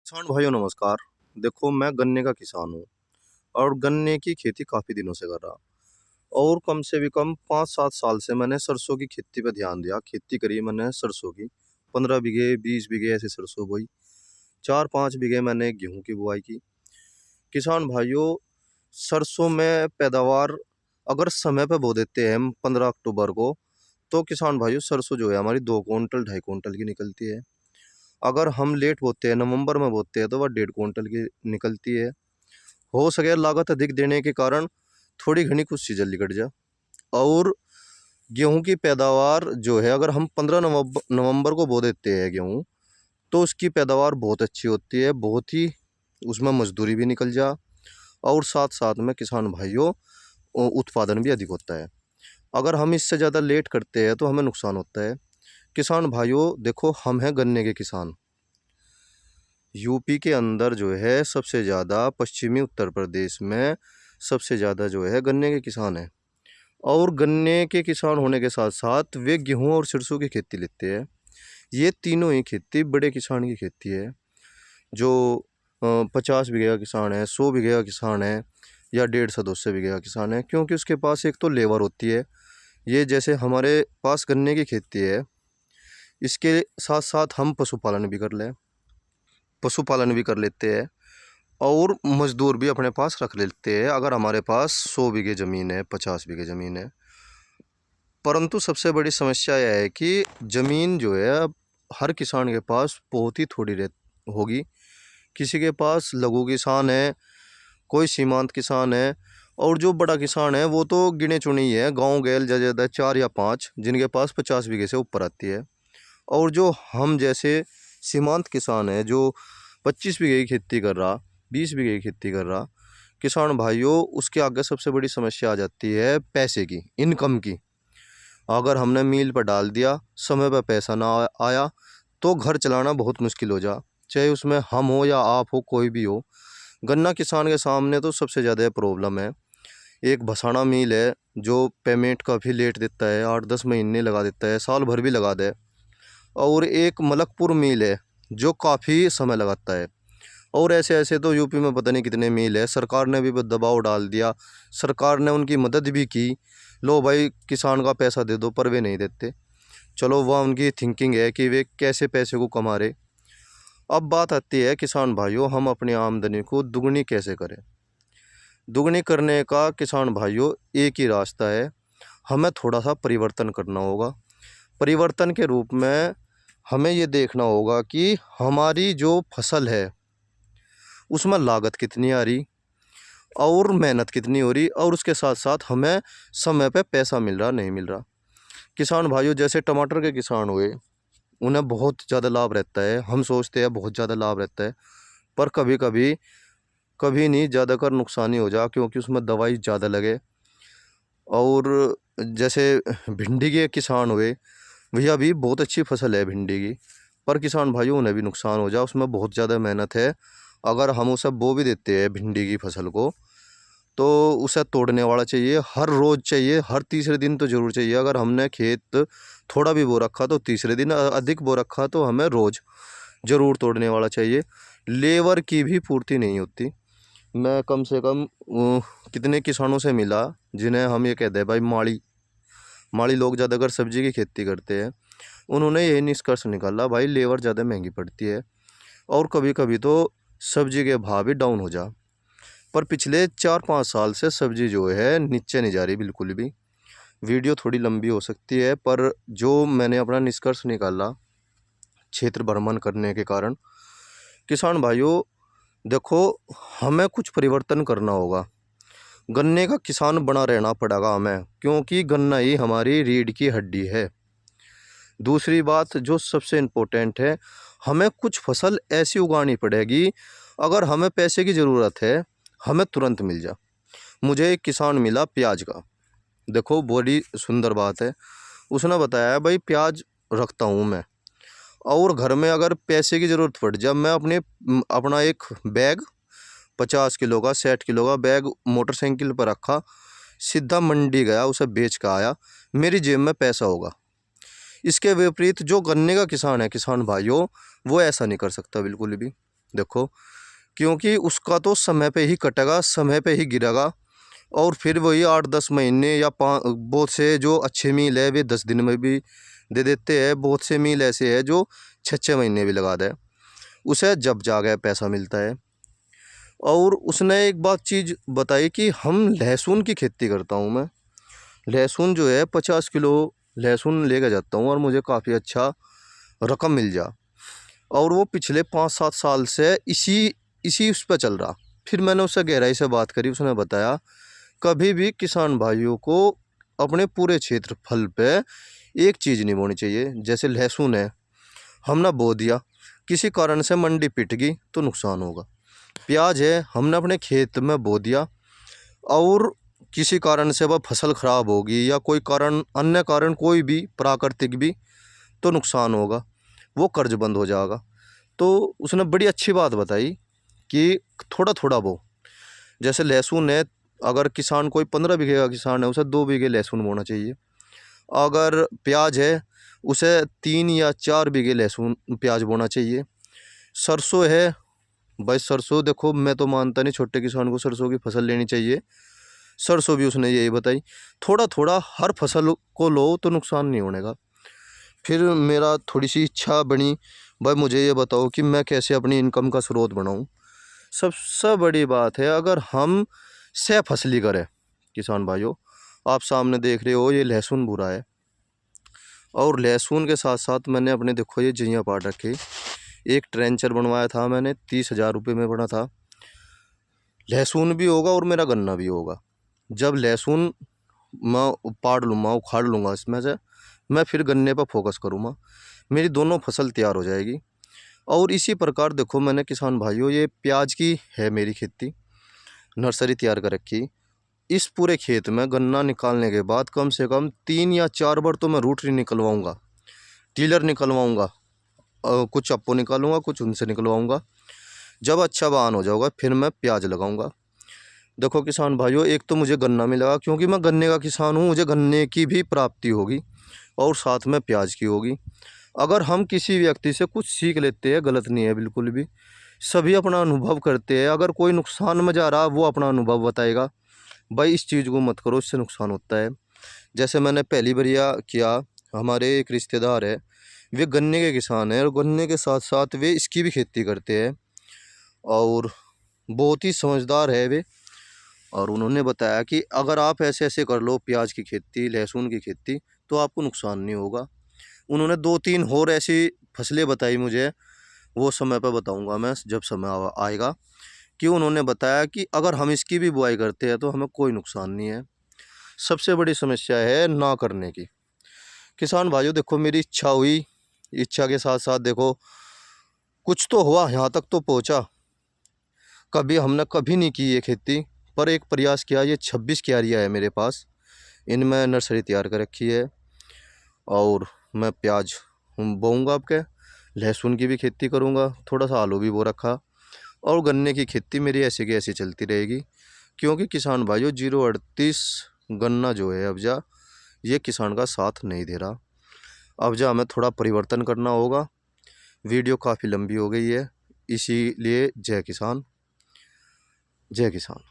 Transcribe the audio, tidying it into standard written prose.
किसान भाइयों नमस्कार। देखो मैं गन्ने का किसान हूँ और गन्ने की खेती काफ़ी दिनों से कर रहा और कम से भी कम 5-7 साल से मैंने सरसों की खेती पे ध्यान दिया। खेती करी मैंने सरसों की 15 बीघे 20 बीघे ऐसे सरसों बोई। 4-5 बीघे मैंने गेहूं की बुआई की। किसान भाइयों सरसों में पैदावार अगर समय पे बो देते हैं हम 15 अक्टूबर को तो किसान भाइयों सरसों जो है हमारी 2 कुंटल 2.5 कुंटल की निकलती है। अगर हम लेट बोते हैं नवंबर में बोते हैं तो वह 1.5 कुंटल की निकलती है। हो सके लागत अधिक देने के कारण थोड़ी घनी कुछ चीज़ें निकट जाए। और गेहूं की पैदावार जो है अगर हम 15 नवंबर को बो देते हैं गेहूं तो उसकी पैदावार बहुत अच्छी होती है, बहुत ही उसमें मजदूरी भी निकल जा और साथ साथ में किसान भाइयों उत्पादन भी अधिक होता है। अगर हम इससे ज़्यादा लेट करते हैं तो हमें नुकसान होता है। किसान भाइयों देखो हम हैं गन्ने के किसान। यूपी के अंदर जो है सबसे ज़्यादा पश्चिमी उत्तर प्रदेश में सबसे ज़्यादा जो है गन्ने के किसान हैं। और गन्ने के किसान होने के साथ साथ वे गेहूं और सरसों की खेती लेते हैं। ये तीनों ही खेती बड़े किसान की खेती है। जो 50 बीघे का किसान है, 100 बीघे का किसान है या 150-200 बीघे का किसान है, क्योंकि उसके पास एक तो लेबर होती है। ये जैसे हमारे पास गन्ने की खेती है, इसके साथ साथ हम पशुपालन भी कर लेते हैं और मजदूर भी अपने पास रख लेते हैं अगर हमारे पास 100 बीघे ज़मीन है, 50 बीघे ज़मीन है। परंतु सबसे बड़ी समस्या यह है कि ज़मीन जो है अब हर किसान के पास बहुत ही थोड़ी होगी। किसी के पास लघु किसान है, कोई सीमांत किसान है और जो बड़ा किसान है वो तो गिने चुने ही है। गाँव गैल ज़्यादा 4 या 5 जिनके पास 50 बीघे से ऊपर आती है। और जो हम जैसे सीमांत किसान है जो 25 बीघे की खेती कर रहा, 20 बीघे की खेती कर रहा किसान भाइयों, उसके आगे सबसे बड़ी समस्या आ जाती है पैसे की, इनकम की। अगर हमने मील पर डाल दिया, समय पर पैसा ना आया तो घर चलाना बहुत मुश्किल हो जा, चाहे उसमें हम हो या आप हो, कोई भी हो। गन्ना किसान के सामने तो सबसे ज़्यादा प्रॉब्लम है। एक भसाना मील है जो पेमेंट काफ़ी लेट देता है, 8-10 महीने लगा देता है, साल भर भी लगा दे। और एक मलकपुर मील है जो काफ़ी समय लगाता है। और ऐसे ऐसे तो यूपी में पता नहीं कितने मील है। सरकार ने भी दबाव डाल दिया, सरकार ने उनकी मदद भी की, लो भाई किसान का पैसा दे दो, पर वे नहीं देते। चलो वह उनकी थिंकिंग है कि वे कैसे पैसे को कमा रहे। अब बात आती है किसान भाइयों हम अपनी आमदनी को दुगनी कैसे करें। दुगनी करने का किसान भाइयों एक ही रास्ता है, हमें थोड़ा सा परिवर्तन करना होगा। परिवर्तन के रूप में हमें ये देखना होगा कि हमारी जो फसल है उसमें लागत कितनी आ रही और मेहनत कितनी हो रही और उसके साथ साथ हमें समय पे पैसा मिल रहा नहीं मिल रहा। किसान भाइयों जैसे टमाटर के किसान हुए, उन्हें बहुत ज़्यादा लाभ रहता है। हम सोचते हैं बहुत ज़्यादा लाभ रहता है, पर कभी कभी कभी नहीं ज़्यादातर नुकसान ही हो जा, क्योंकि उसमें दवाई ज़्यादा लगे। और जैसे भिंडी के किसान हुए, भैया भी बहुत अच्छी फसल है भिंडी की, पर किसान भाइयों उन्हें भी नुकसान हो जा, उसमें बहुत ज़्यादा मेहनत है। अगर हम उसे बो भी देते हैं भिंडी की फसल को तो उसे तोड़ने वाला चाहिए, हर रोज़ चाहिए, हर तीसरे दिन तो ज़रूर चाहिए। अगर हमने खेत थोड़ा भी बो रखा तो तीसरे दिन, अधिक बो रखा तो हमें रोज़ ज़रूर तोड़ने वाला चाहिए। लेबर की भी पूर्ति नहीं होती। मैं कम से कम कितने किसानों से मिला जिन्हें हम ये कहते हैं भाई माड़ी माड़ी लोग ज़्यादातर सब्जी की खेती करते हैं। उन्होंने यही निष्कर्ष निकाला भाई लेबर ज़्यादा महंगी पड़ती है और कभी कभी तो सब्जी के भाव भी डाउन हो जा। पर पिछले 4-5 साल से सब्जी जो है नीचे नहीं जा रही बिल्कुल भी। वीडियो थोड़ी लंबी हो सकती है, पर जो मैंने अपना निष्कर्ष निकाला क्षेत्र भ्रमण करने के कारण, किसान भाइयों देखो हमें कुछ परिवर्तन करना होगा। गन्ने का किसान बना रहना पड़ेगा हमें, क्योंकि गन्ना ही हमारी रीढ़ की हड्डी है। दूसरी बात जो सबसे इम्पोर्टेंट है, हमें कुछ फसल ऐसी उगानी पड़ेगी अगर हमें पैसे की ज़रूरत है हमें तुरंत मिल जा। मुझे एक किसान मिला प्याज का, देखो बड़ी सुंदर बात है। उसने बताया भाई प्याज रखता हूँ मैं और घर में अगर पैसे की ज़रूरत पड़ जाए, मैं अपना एक बैग 50 किलो का 60 किलो का बैग मोटरसाइकिल पर रखा, सीधा मंडी गया, उसे बेच कर आया, मेरी जेब में पैसा होगा। इसके विपरीत जो गन्ने का किसान है किसान भाइयों, वो ऐसा नहीं कर सकता बिल्कुल भी। देखो, क्योंकि उसका तो समय पे ही कटेगा, समय पे ही गिरेगा। और फिर वही 8-10 महीने या बहुत से जो अच्छे मील है वे 10 दिन में भी दे देते हैं। बहुत से मील ऐसे है जो 6-6 महीने भी लगा दे, उसे जब जाके पैसा मिलता है। और उसने एक बात चीज़ बताई कि हम लहसुन की खेती करता हूँ मैं। लहसुन जो है 50 किलो लहसुन लेके जाता हूँ और मुझे काफ़ी अच्छा रकम मिल जा। और वो पिछले 5-7 साल से इसी इसी उस पर चल रहा। फिर मैंने उससे गहराई से बात करी, उसने बताया कभी भी किसान भाइयों को अपने पूरे क्षेत्रफल पे एक चीज़ नहीं बोनी चाहिए। जैसे लहसुन है, हमने बो दिया, किसी कारण से मंडी पिट गई तो नुकसान होगा। प्याज है, हमने अपने खेत में बो दिया और किसी कारण से वह फसल खराब होगी या कोई कारण, अन्य कारण कोई भी प्राकृतिक भी, तो नुकसान होगा, वो कर्ज बंद हो जाएगा। तो उसने बड़ी अच्छी बात बताई कि थोड़ा थोड़ा बो। जैसे लहसुन है, अगर किसान कोई 15 बीघे का किसान है, उसे 2 बीघे लहसुन बोना चाहिए। अगर प्याज है, उसे 3 या 4 बीघे लहसुन प्याज बोना चाहिए। सरसों है भाई, सरसों देखो, मैं तो मानता नहीं छोटे किसान को सरसों की फसल लेनी चाहिए। सरसों भी उसने यही बताई, थोड़ा थोड़ा हर फसल को लो तो नुकसान नहीं होने का। फिर मेरा थोड़ी सी इच्छा बनी, भाई मुझे ये बताओ कि मैं कैसे अपनी इनकम का स्रोत बनाऊं। सबसे बड़ी बात है, अगर हम सह फसली करें किसान भाइयों, आप सामने देख रहे हो ये लहसुन बुरा है, और लहसुन के साथ साथ मैंने अपने देखो ये जियाँ पाट रखी। एक ट्रेंचर बनवाया था मैंने, 30,000 रुपये में बना था। लहसुन भी होगा और मेरा गन्ना भी होगा। जब लहसुन मैं पाड़ लूँगा, उखाड़ लूँगा इसमें से, मैं फिर गन्ने पर फोकस करूँगा, मेरी दोनों फसल तैयार हो जाएगी। और इसी प्रकार देखो, मैंने किसान भाइयों ये प्याज की है मेरी खेती, नर्सरी तैयार कर रखी। इस पूरे खेत में गन्ना निकालने के बाद कम से कम 3 या 4 बार तो मैं रूटरी निकलवाऊँगा, टीलर निकलवाऊँगा, कुछ अप्पो निकालूंगा, कुछ उनसे निकलवाऊँगा। जब अच्छा बहान हो जाएगा फिर मैं प्याज लगाऊंगा। देखो किसान भाइयों, एक तो मुझे गन्ना मिलेगा, क्योंकि मैं गन्ने का किसान हूँ, मुझे गन्ने की भी प्राप्ति होगी और साथ में प्याज की होगी। अगर हम किसी व्यक्ति से कुछ सीख लेते हैं, गलत नहीं है बिल्कुल भी, सभी अपना अनुभव करते हैं। अगर कोई नुकसान में जा रहा, वो अपना अनुभव बताएगा, भाई इस चीज़ को मत करो, इससे नुकसान होता है। जैसे मैंने पहली बरिया किया, हमारे एक रिश्तेदार है, वे गन्ने के किसान हैं और गन्ने के साथ साथ वे इसकी भी खेती करते हैं और बहुत ही समझदार है वे। और उन्होंने बताया कि अगर आप ऐसे ऐसे कर लो प्याज की खेती, लहसुन की खेती, तो आपको नुकसान नहीं होगा। उन्होंने 2-3 और ऐसी फसलें बताई मुझे, वो समय पर बताऊंगा मैं जब समय आएगा। कि उन्होंने बताया कि अगर हम इसकी भी बुआई करते हैं तो हमें कोई नुकसान नहीं है। सबसे बड़ी समस्या है ना करने की। किसान भाइयों देखो, मेरी इच्छा हुई, इच्छा के साथ साथ देखो कुछ तो हुआ, यहाँ तक तो पहुँचा। कभी हमने कभी नहीं की ये खेती, पर एक प्रयास किया। ये 26 क्यारियाँ है मेरे पास, इनमें नर्सरी तैयार कर रखी है और मैं प्याज बोऊंगा, आपके लहसुन की भी खेती करूंगा, थोड़ा सा आलू भी बो रखा, और गन्ने की खेती मेरी ऐसे की ऐसी चलती रहेगी। क्योंकि किसान भाइयों 038 गन्ना जो है अफजा, ये किसान का साथ नहीं दे रहा। अफजा हमें थोड़ा परिवर्तन करना होगा। वीडियो काफ़ी लंबी हो गई है, इसीलिए जय किसान, जय किसान।